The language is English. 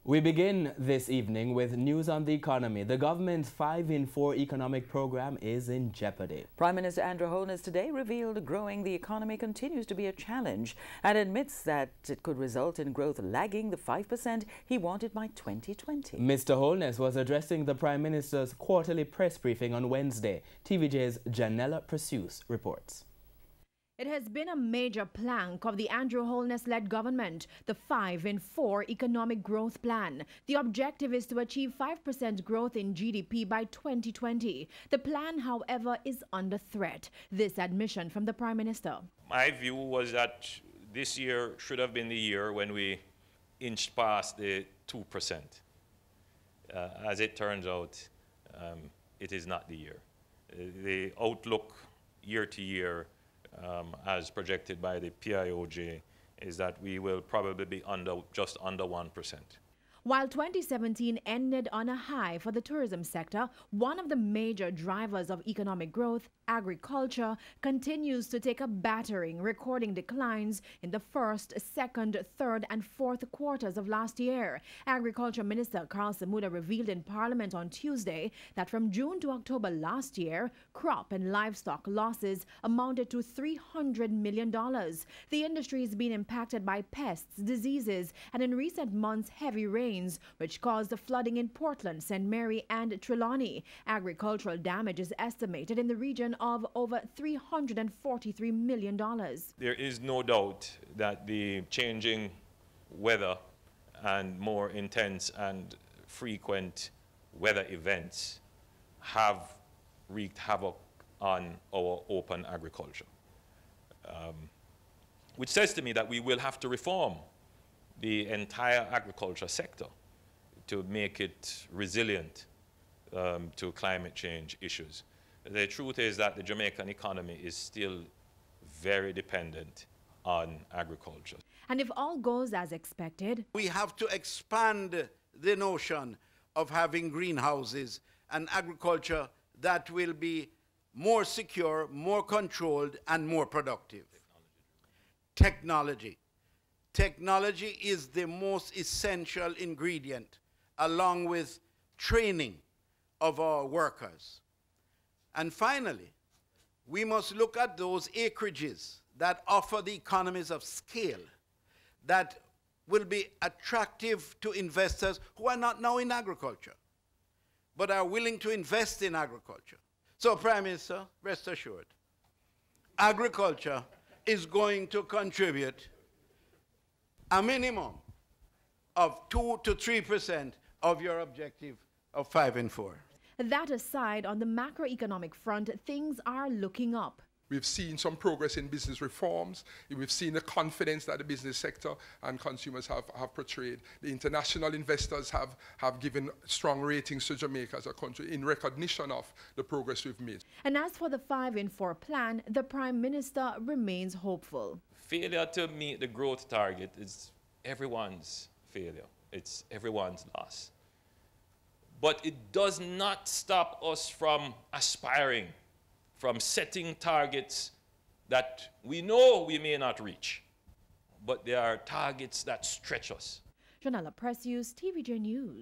We begin this evening with news on the economy. The government's 5 in 4 economic program is in jeopardy. Prime Minister Andrew Holness today revealed growing the economy continues to be a challenge and admits that it could result in growth lagging the 5% he wanted by 2020. Mr. Holness was addressing the Prime Minister's quarterly press briefing on Wednesday. TVJ's Janella Precious reports. It has been a major plank of the Andrew Holness-led government, the 5 in 4 economic growth plan. The objective is to achieve 5% growth in GDP by 2020. The plan, however, is under threat. This admission from the Prime Minister. My view was that this year should have been the year when we inched past the 2%. As it turns out, it is not the year. The outlook year to year, as projected by the PIOJ, is that we will probably be just under 1%. While 2017 ended on a high for the tourism sector, one of the major drivers of economic growth, agriculture, continues to take a battering, recording declines in the first, second, third, and fourth quarters of last year. Agriculture Minister Karl Samuda revealed in Parliament on Tuesday that from June to October last year, crop and livestock losses amounted to $300 million. The industry has been impacted by pests, diseases, and in recent months, heavy rain, which caused flooding in Portland, St. Mary, and Trelawney. Agricultural damage is estimated in the region of over $343 million. There is no doubt that the changing weather and more intense and frequent weather events have wreaked havoc on our open agriculture, which says to me that we will have to reform the entire agriculture sector to make it resilient to climate change issues. The truth is that the Jamaican economy is still very dependent on agriculture. And if all goes as expected, we have to expand the notion of having greenhouses and agriculture that will be more secure, more controlled, and more productive. Technology. Technology is the most essential ingredient, along with training of our workers. And finally, we must look at those acreages that offer the economies of scale that will be attractive to investors who are not now in agriculture, but are willing to invest in agriculture. So, Prime Minister, rest assured, agriculture is going to contribute a minimum of 2 to 3% of your objective of 5 in 4. That aside, on the macroeconomic front, things are looking up. We've seen some progress in business reforms. We've seen the confidence that the business sector and consumers have portrayed. The international investors have given strong ratings to Jamaica as a country in recognition of the progress we've made. And as for the 5 in 4 plan, the Prime Minister remains hopeful. Failure to meet the growth target is everyone's failure. It's everyone's loss. But it does not stop us from aspiring, from setting targets that we know we may not reach, but they are targets that stretch us. Janella Precious, TVJ News.